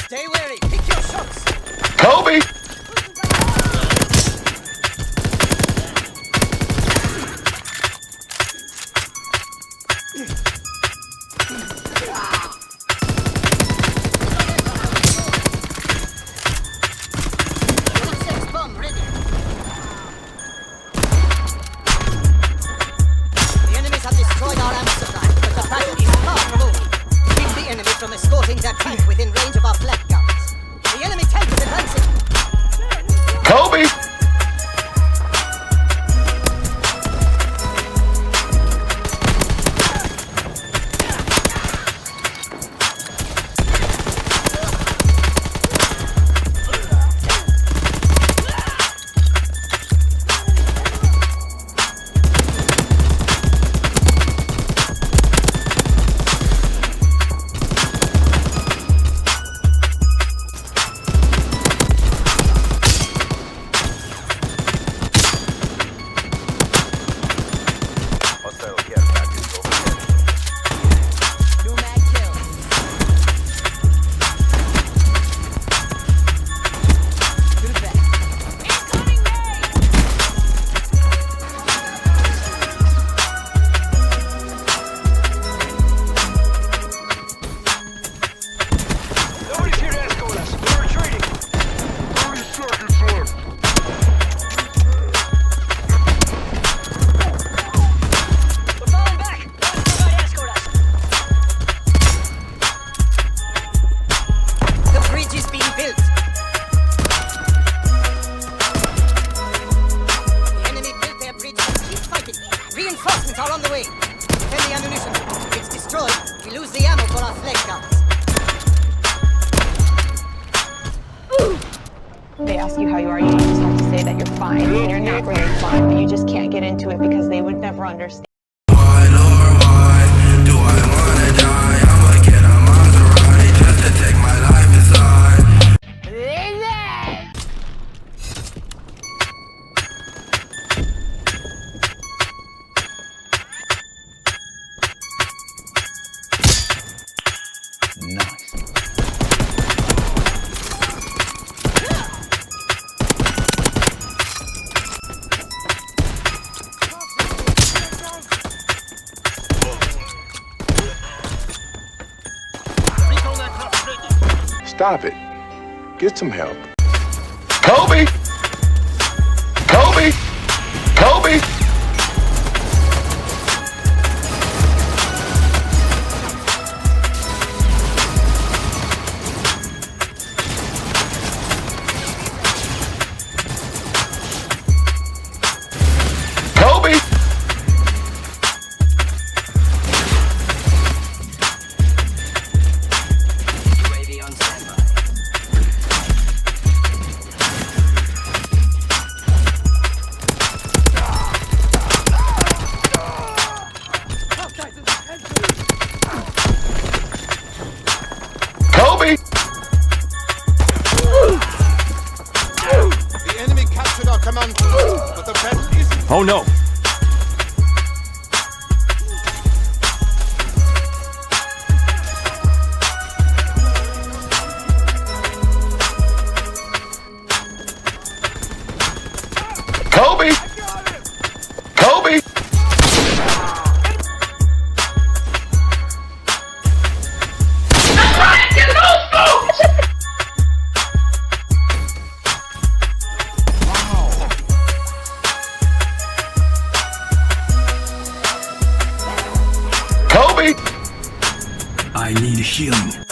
Stay wary. Pick your shots. Kobe! Bomb ready. The enemies have destroyed our ammo supply, but the battle is far from over. Keep the enemy from escorting their tank within range of our flak guns. The enemy tank is advancing. Kobe! New mag kill. To the back. Incoming Nobody's here to escort us. We're retreating. 30 seconds left. We're falling back. Nobody's trying to escort us. The bridge is being built. The enemy built their bridge, but keep fighting. Reinforcements are on the way. Defend the ammunition. If it's destroyed, we lose the ammo for our flag guns. They ask you how you are, you just have to say that you're fine, and you're not really fine, but you just can't get into it because they would never understand. Why, Lord, why do I wanna die? I'ma get a Maserati just to take my life inside. Stop it. Get some help. Kobe! Kobe! Kobe! Kobe! UAV on standby. Kobe! The enemy captured our command post, but the battle isn't. Oh no. Kobe! Kobe! Kobe! I need healing.